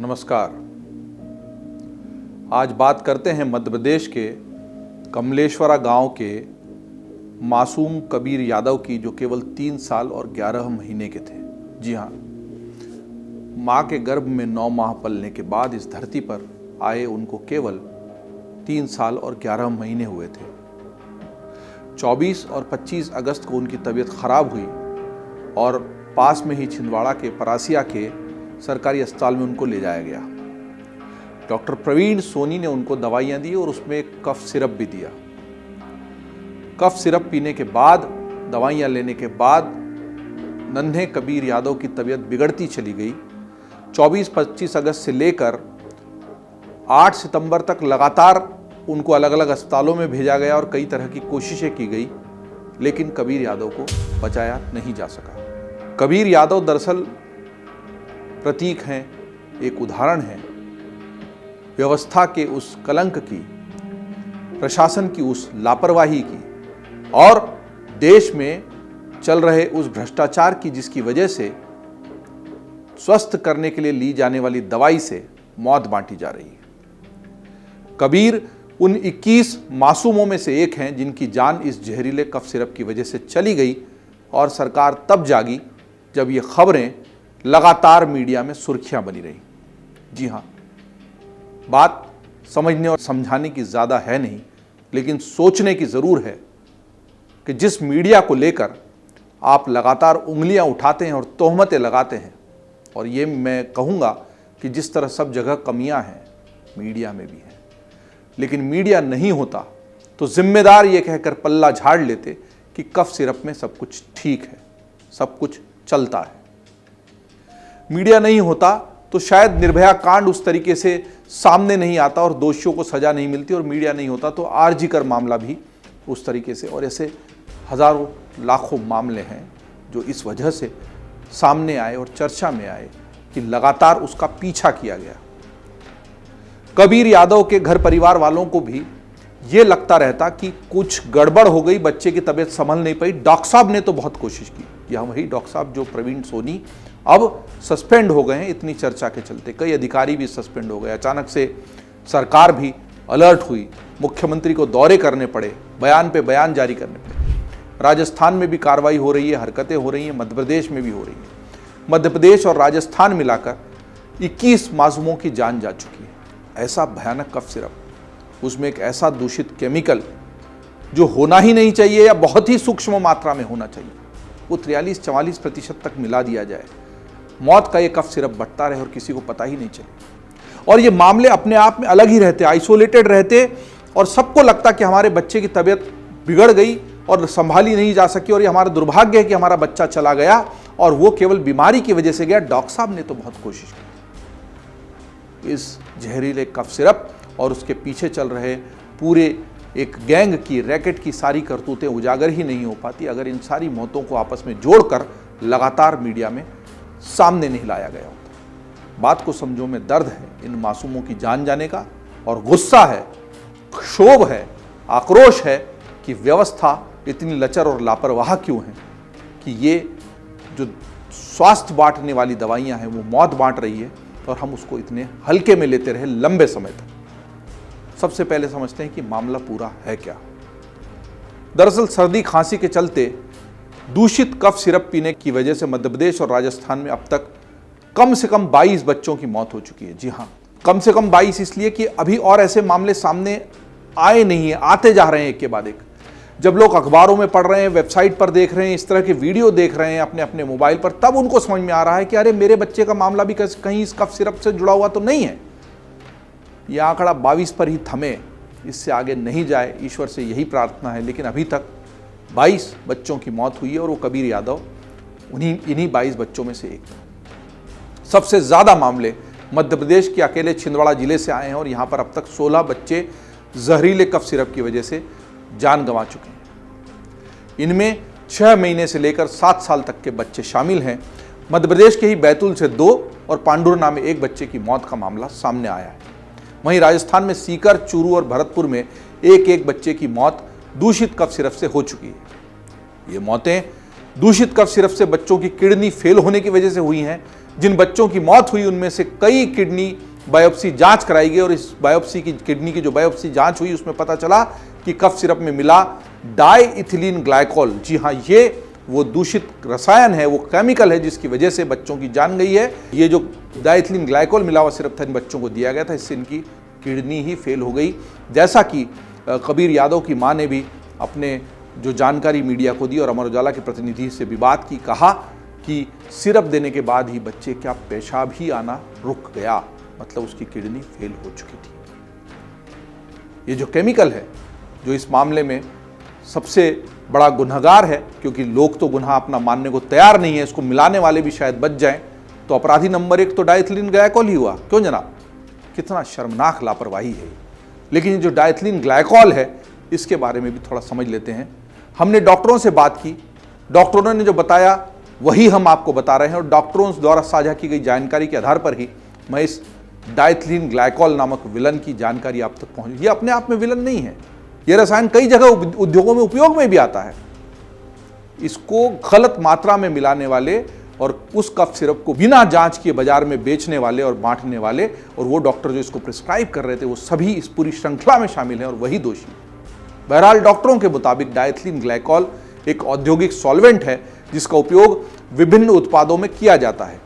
नमस्कार। आज बात करते हैं मध्य प्रदेश के कमलेश्वरा गांव के मासूम कबीर यादव की, जो केवल 3 साल और 11 महीने के थे। जी हाँ, मां के गर्भ में 9 माह पलने के बाद इस धरती पर आए उनको केवल 3 साल और 11 महीने हुए थे। 24 और 25 अगस्त को उनकी तबीयत खराब हुई और पास में ही छिंदवाड़ा के परासिया के सरकारी अस्पताल में उनको ले जाया गया। डॉक्टर प्रवीण सोनी ने उनको दवाइयां दी और उसमें एक कफ सिरप भी दिया। कफ सिरप पीने के बाद, दवाइयां लेने के बाद नन्हे कबीर यादव की तबीयत बिगड़ती चली गई। 24-25 अगस्त से लेकर 8 सितंबर तक लगातार उनको अलग अलग अस्पतालों में भेजा गया और कई तरह की कोशिशें की गई, लेकिन कबीर यादव को बचाया नहीं जा सका। कबीर यादव दरअसल प्रतीक हैं, एक उदाहरण है व्यवस्था के उस कलंक की, प्रशासन की उस लापरवाही की और देश में चल रहे उस भ्रष्टाचार की, जिसकी वजह से स्वस्थ करने के लिए ली जाने वाली दवाई से मौत बांटी जा रही है। कबीर उन 21 मासूमों में से एक हैं जिनकी जान इस जहरीले कफ सिरप की वजह से चली गई और सरकार तब जागी जब ये खबरें लगातार मीडिया में सुर्खियां बनी रही। जी हाँ, बात समझने और समझाने की ज़्यादा है नहीं, लेकिन सोचने की ज़रूर है कि जिस मीडिया को लेकर आप लगातार उंगलियां उठाते हैं और तोहमतें लगाते हैं, और ये मैं कहूँगा कि जिस तरह सब जगह कमियां हैं मीडिया में भी हैं, लेकिन मीडिया नहीं होता तो जिम्मेदार ये कहकर पल्ला झाड़ लेते कि कफ सिरप में सब कुछ ठीक है, सब कुछ चलता है। मीडिया नहीं होता तो शायद निर्भया कांड उस तरीके से सामने नहीं आता और दोषियों को सजा नहीं मिलती, और मीडिया नहीं होता तो आरजी कर मामला भी उस तरीके से, और ऐसे हजारों लाखों मामले हैं जो इस वजह से सामने आए और चर्चा में आए कि लगातार उसका पीछा किया गया। कबीर यादव के घर परिवार वालों को भी ये लगता रहता कि कुछ गड़बड़ हो गई, बच्चे की तबीयत संभल नहीं पाई। डॉक्टर साहब ने तो बहुत कोशिश की, या वही डॉक्टर साहब जो प्रवीण सोनी अब सस्पेंड हो गए हैं इतनी चर्चा के चलते। कई अधिकारी भी सस्पेंड हो गए। अचानक से सरकार भी अलर्ट हुई, मुख्यमंत्री को दौरे करने पड़े, बयान पे बयान जारी करने पड़े। राजस्थान में भी कार्रवाई हो रही है, हरकतें हो रही हैं, मध्य प्रदेश में भी हो रही है। मध्य प्रदेश और राजस्थान मिलाकर 21 मासूमों की जान जा चुकी है। ऐसा भयानक कफ सिरप, उसमें एक ऐसा दूषित केमिकल जो होना ही नहीं चाहिए या बहुत ही सूक्ष्म मात्रा में होना चाहिए, वो 43-44% तक मिला दिया जाए, मौत का ये कफ सिरप बढ़ता रहे और किसी को पता ही नहीं चले। और ये मामले अपने आप में अलग ही रहते, आइसोलेटेड रहते, और सबको लगता कि हमारे बच्चे की तबीयत बिगड़ गई और संभाली नहीं जा सकी, और ये हमारा दुर्भाग्य है कि हमारा बच्चा चला गया और वो केवल बीमारी की वजह से गया। डॉक्टर साहब ने तो बहुत कोशिश की। इस जहरीले कफ सिरप और उसके पीछे चल रहे पूरे एक गैंग की, रैकेट की सारी करतूतें उजागर ही नहीं हो पाती अगर इन सारी मौतों को आपस में जोड़कर लगातार मीडिया में सामने नहीं लाया गया होता। बात को समझो, में दर्द है इन मासूमों की जान जाने का, और गुस्सा है, क्षोभ है, आक्रोश है कि व्यवस्था इतनी लचर और लापरवाह क्यों है कि ये जो स्वास्थ्य बांटने वाली दवाइयां हैं वो मौत बांट रही है, और हम उसको इतने हल्के में लेते रहे लंबे समय तक। सबसे पहले समझते हैं कि मामला पूरा है क्या। दरअसल सर्दी खांसी के चलते दूषित कफ सिरप पीने की वजह से मध्य प्रदेश और राजस्थान में अब तक कम से कम 22 बच्चों की मौत हो चुकी है। जी हाँ, कम से कम 22 इसलिए कि अभी और ऐसे मामले सामने आए नहीं है, आते जा रहे हैं एक के बाद एक। जब लोग अखबारों में पढ़ रहे हैं, वेबसाइट पर देख रहे हैं, इस तरह के वीडियो देख रहे हैं अपने अपने मोबाइल पर, तब उनको समझ में आ रहा है कि अरे मेरे बच्चे का मामला भी कहीं इस कफ सिरप से जुड़ा हुआ तो नहीं है। यह आंकड़ा 22 पर ही थमे, इससे आगे नहीं जाए, ईश्वर से यही प्रार्थना है। लेकिन अभी तक 22 बच्चों की मौत हुई है और वो कबीर यादव इन्हीं 22 बच्चों में से एक था। सबसे ज़्यादा मामले मध्य प्रदेश के अकेले छिंदवाड़ा जिले से आए हैं और यहाँ पर अब तक 16 बच्चे जहरीले कफ सिरप की वजह से जान गंवा चुके हैं। इनमें 6 महीने से लेकर 7 साल तक के बच्चे शामिल हैं। मध्य प्रदेश के ही बैतूल से 2 और पांडुरना में 1 बच्चे की मौत का मामला सामने आया है। वहीं राजस्थान में सीकर, चूरू और भरतपुर में 1-1 बच्चे की मौत दूषित कफ सिरप से हो चुकी है। ये मौतें दूषित कफ सिरप से बच्चों की किडनी फेल होने की वजह से हुई हैं। जिन बच्चों की मौत हुई उनमें से कई किडनी बायोप्सी जांच कराई गई और इस बायोप्सी की किडनी की जो बायोप्सी जांच हुई उसमें पता चला कि कफ सिरप में मिला डाइइथिलीन ग्लाइकोल। जी हाँ, ये वो दूषित रसायन है, वो केमिकल है जिसकी वजह से बच्चों की जान गई है। ये जो डाइइथिलीन ग्लाइकोल मिला हुआ सिरप था इन बच्चों को दिया गया था, इससे इनकी किडनी ही फेल हो गई। जैसा कि कबीर यादव की मां ने भी अपने जो जानकारी मीडिया को दी और अमर उजाला के प्रतिनिधि से भी बात की, कहा कि सिरप देने के बाद ही बच्चे क्या पेशाब ही आना रुक गया, मतलब उसकी किडनी फेल हो चुकी थी। ये जो केमिकल है जो इस मामले में सबसे बड़ा गुनहगार है, क्योंकि लोग तो गुनाह अपना मानने को तैयार नहीं है, इसको मिलाने वाले भी शायद बच जाएं, तो अपराधी नंबर 1 तो डाइइथिलीन ग्लाइकोल ही हुआ। क्यों जनाब, कितना शर्मनाक लापरवाही है। लेकिन ये जो डाइइथिलीन ग्लाइकोल है इसके बारे में भी थोड़ा समझ लेते हैं। हमने डॉक्टरों से बात की, डॉक्टरों ने जो बताया वही हम आपको बता रहे हैं और डॉक्टरों द्वारा साझा की गई जानकारी के आधार पर ही मैं इस डाइइथिलीन ग्लाइकोल नामक विलन की जानकारी आप तक पहुंची। ये अपने आप में विलन नहीं है, यह रसायन कई जगह उद्योगों में उपयोग में भी आता है। इसको गलत मात्रा में मिलाने वाले और उस कफ सिरप को बिना जांच किए बाजार में बेचने वाले और बांटने वाले और वो डॉक्टर जो इसको प्रिस्क्राइब कर रहे थे वो सभी इस पूरी श्रृंखला में शामिल हैं और वही दोषी। बहरहाल डॉक्टरों के मुताबिक डाइइथिलीन ग्लाइकोल एक औद्योगिक सॉल्वेंट है जिसका उपयोग विभिन्न उत्पादों में किया जाता है।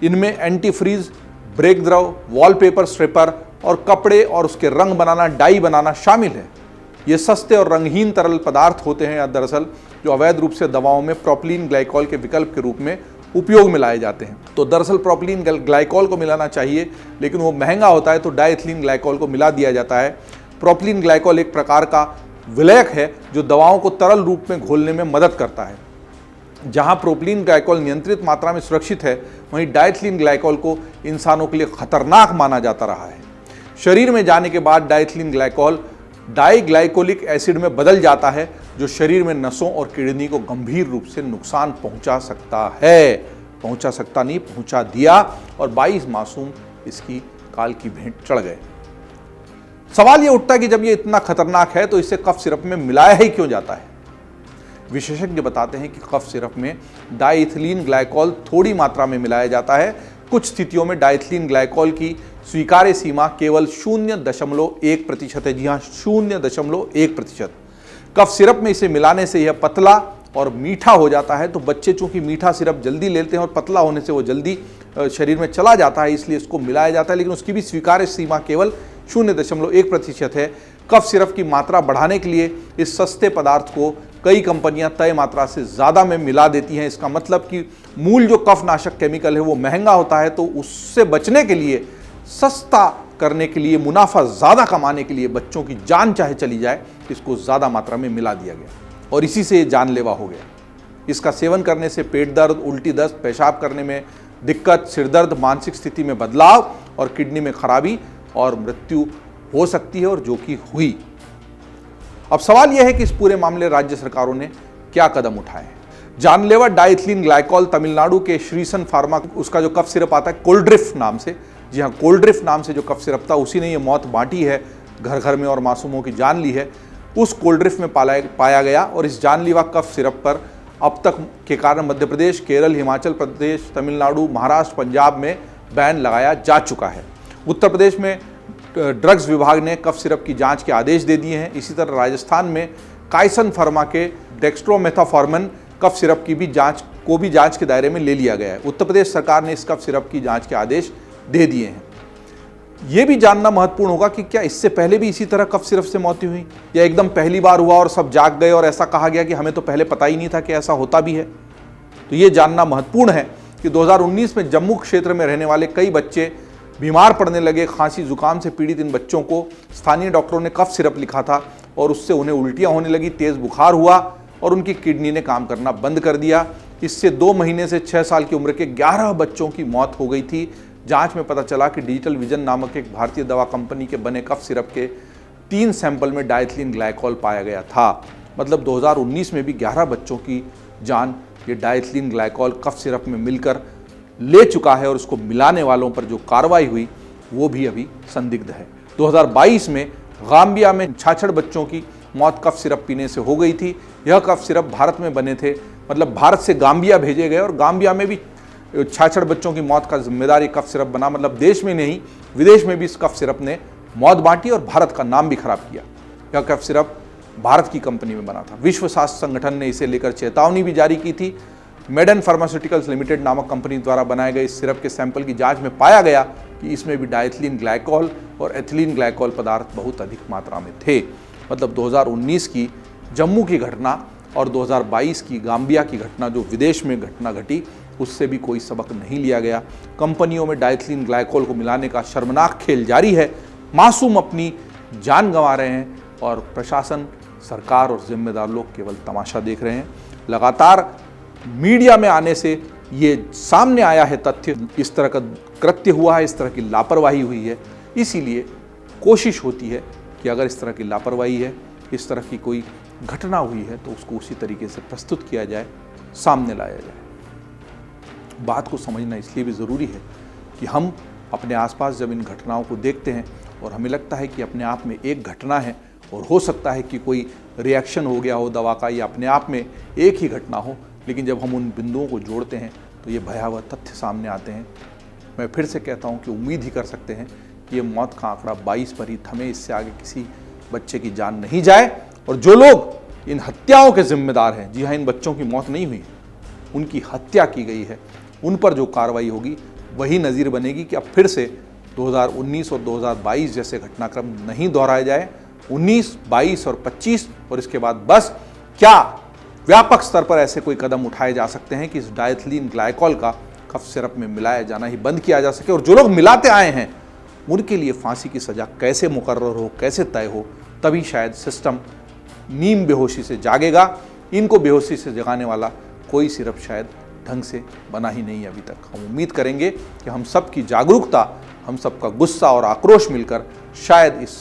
इनमें एंटीफ्रीज, ब्रेक द्रव, वॉलपेपर स्ट्रिपर और कपड़े और उसके रंग बनाना, डाई बनाना शामिल है। ये सस्ते और रंगहीन तरल पदार्थ होते हैं या दरअसल जो अवैध रूप से दवाओं में प्रोपिलीन ग्लाइकोल के विकल्प के रूप में उपयोग में लाए जाते हैं। तो दरअसल प्रोपिलीन ग्लाइकोल को मिलाना चाहिए लेकिन वो महंगा होता है, तो डाइइथिलीन ग्लाइकोल को मिला दिया जाता है। प्रोपिलीन ग्लाइकोल एक प्रकार का विलायक है जो दवाओं को तरल रूप में घोलने में मदद करता है। जहां प्रोपिलीन ग्लाइकोल नियंत्रित मात्रा में सुरक्षित है, वहीं डाइइथिलीन ग्लाइकोल को इंसानों के लिए खतरनाक माना जाता रहा है। शरीर में जाने के बाद डाइइथिलीन ग्लाइकोल डाइग्लाइकोलिक एसिड में बदल जाता है जो शरीर में नसों और किडनी को गंभीर रूप से नुकसान पहुंचा सकता है। पहुंचा सकता नहीं, पहुंचा दिया और 22 मासूम इसकी काल की भेंट चढ़ गए। सवाल यह उठता है कि जब ये इतना खतरनाक है तो इसे कफ सिरप में मिलाया ही क्यों जाता है। विशेषज्ञ बताते हैं कि कफ सिरप में डाइइथिलीन ग्लाइकोल थोड़ी मात्रा में मिलाया जाता है। कुछ स्थितियों में डाइइथिलीन ग्लाइकोल की स्वीकार्य सीमा केवल 0.1% है। जी हाँ, 0.1%। कफ सिरप में इसे मिलाने से यह पतला और मीठा हो जाता है। तो बच्चे चूंकि मीठा सिरप जल्दी लेते हैं और पतला होने से वो जल्दी शरीर में चला जाता है, इसलिए इसको मिलाया जाता है, लेकिन उसकी भी स्वीकार्य सीमा केवल 0.1% है। कफ सिरप की मात्रा बढ़ाने के लिए इस सस्ते पदार्थ को कई कंपनियां तय मात्रा से ज़्यादा में मिला देती हैं। इसका मतलब कि मूल जो कफनाशक केमिकल है वो महंगा होता है, तो उससे बचने के लिए, सस्ता करने के लिए, मुनाफा ज़्यादा कमाने के लिए, बच्चों की जान चाहे चली जाए, इसको ज़्यादा मात्रा में मिला दिया गया और इसी से ये जानलेवा हो गया। इसका सेवन करने से पेट दर्द, उल्टी दस्त, पेशाब करने में दिक्कत, सिरदर्द, मानसिक स्थिति में बदलाव और किडनी में खराबी और मृत्यु हो सकती है और जो कि हुई। अब सवाल यह है कि इस पूरे मामले राज्य सरकारों ने क्या कदम उठाए हैं। जानलेवा डाइइथिलीन ग्लाइकोल तमिलनाडु के श्रीसन फार्मा, उसका जो कफ सिरप आता है कोल्ड्रिफ नाम से, जी हाँ, कोल्ड्रिफ नाम से जो कफ सिरप था उसी ने ये मौत बांटी है, घर घर में और मासूमों की जान ली है। उस कोल्ड्रिफ में पाया गया और इस जानलेवा कफ सिरप पर अब तक के कारण मध्य प्रदेश, केरल, हिमाचल प्रदेश, तमिलनाडु, महाराष्ट्र, पंजाब में बैन लगाया जा चुका है। उत्तर प्रदेश में ड्रग्स विभाग ने कफ सिरप की जांच के आदेश दे दिए हैं। इसी तरह राजस्थान में काइसन फार्मा के डेक्स्ट्रोमेथाफॉर्मन कफ सिरप की भी जांच के दायरे में ले लिया गया है। उत्तर प्रदेश सरकार ने इस कफ सिरप की जांच के आदेश दे दिए हैं। यह भी जानना महत्वपूर्ण होगा कि क्या इससे पहले भी इसी तरह कफ सिरप से मौतें हुई या एकदम पहली बार हुआ और सब जाग गए और ऐसा कहा गया कि हमें तो पहले पता ही नहीं था कि ऐसा होता भी है। तो ये जानना महत्वपूर्ण है कि 2019 में जम्मू क्षेत्र में रहने वाले कई बच्चे बीमार पड़ने लगे। खांसी जुकाम से पीड़ित इन बच्चों को स्थानीय डॉक्टरों ने कफ सिरप लिखा था और उससे उन्हें उल्टियां होने लगी, तेज बुखार हुआ और उनकी किडनी ने काम करना बंद कर दिया। इससे 2 महीने से 6 साल की उम्र के 11 बच्चों की मौत हो गई थी। जांच में पता चला कि डिजिटल विजन नामक एक भारतीय दवा कंपनी के बने कफ सिरप के 3 सैंपल में डाइइथिलीन ग्लाइकोल पाया गया था। मतलब 2019 में भी 11 बच्चों की जान ये डाइइथिलीन ग्लाइकोल कफ सिरप में मिलकर ले चुका है और उसको मिलाने वालों पर जो कार्रवाई हुई वो भी अभी संदिग्ध है। 2022 में गाम्बिया में 66 बच्चों की मौत कफ सिरप पीने से हो गई थी। यह कफ सिरप भारत में बने थे मतलब भारत से गाम्बिया भेजे गए और गाम्बिया में भी 66 बच्चों की मौत का जिम्मेदार कफ सिरप बना। मतलब देश में नहीं विदेश में भी इस कफ सिरप ने मौत बांटी और भारत का नाम भी खराब किया। यह कफ सिरप भारत की कंपनी में बना था। विश्व स्वास्थ्य संगठन ने इसे लेकर चेतावनी भी जारी की थी। मेडन फार्मास्यूटिकल्स लिमिटेड नामक कंपनी द्वारा बनाए गए इस सिरप के सैंपल की जांच में पाया गया कि इसमें भी डाइथिलीन ग्लाइकोल और एथिलीन ग्लाइकोल पदार्थ बहुत अधिक मात्रा में थे। मतलब 2019 की जम्मू की घटना और 2022 की गाम्बिया की घटना जो विदेश में घटना घटी उससे भी कोई सबक नहीं लिया गया। कंपनियों में डाइथिलीन ग्लाइकोल को मिलाने का शर्मनाक खेल जारी है। मासूम अपनी जान गंवा रहे हैं और प्रशासन, सरकार और जिम्मेदार लोग केवल तमाशा देख रहे हैं। लगातार मीडिया में आने से ये सामने आया है तथ्य, इस तरह का कृत्य हुआ है, इस तरह की लापरवाही हुई है। इसीलिए कोशिश होती है कि अगर इस तरह की लापरवाही है, इस तरह की कोई घटना हुई है तो उसको उसी तरीके से प्रस्तुत किया जाए, सामने लाया जाए। बात को समझना इसलिए भी ज़रूरी है कि हम अपने आसपास जब इन घटनाओं को देखते हैं और हमें लगता है कि अपने आप में एक घटना है और हो सकता है कि कोई रिएक्शन हो गया हो दवा का या अपने आप में एक ही घटना हो, लेकिन जब हम उन बिंदुओं को जोड़ते हैं तो ये भयावह तथ्य सामने आते हैं। मैं फिर से कहता हूँ कि उम्मीद ही कर सकते हैं कि ये मौत का आंकड़ा 22 पर ही थमे, इससे आगे किसी बच्चे की जान नहीं जाए। और जो लोग इन हत्याओं के जिम्मेदार हैं, जी हाँ, इन बच्चों की मौत नहीं हुई, उनकी हत्या की गई है, उन पर जो कार्रवाई होगी वही नज़ीर बनेगी कि अब फिर से 2019 और 2022 जैसे घटनाक्रम नहीं दोहराए जाए। 19, 22 और 25 और इसके बाद बस क्या व्यापक स्तर पर ऐसे कोई कदम उठाए जा सकते हैं कि इस डाइथिलीन ग्लाइकोल का कफ सिरप में मिलाया जाना ही बंद किया जा सके। और जो लोग मिलाते आए हैं उनके लिए फांसी की सज़ा कैसे मुकर्रर हो, कैसे तय हो, तभी शायद सिस्टम नीम बेहोशी से जागेगा। इनको बेहोशी से जगाने वाला कोई सिरप शायद ढंग से बना ही नहीं अभी तक। हम उम्मीद करेंगे कि हम सब की जागरूकता, हम सबका गुस्सा और आक्रोश मिलकर शायद इस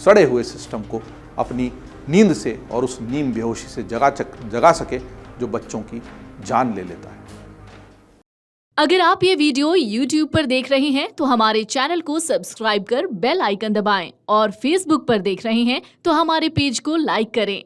सड़े हुए सिस्टम को अपनी नींद से और उस नीम बेहोशी से जगा सके जो बच्चों की जान ले लेता है। अगर आप ये वीडियो YouTube पर देख रहे हैं तो हमारे चैनल को सब्सक्राइब कर बेल आइकन दबाएं और Facebook पर देख रहे हैं तो हमारे पेज को लाइक करें।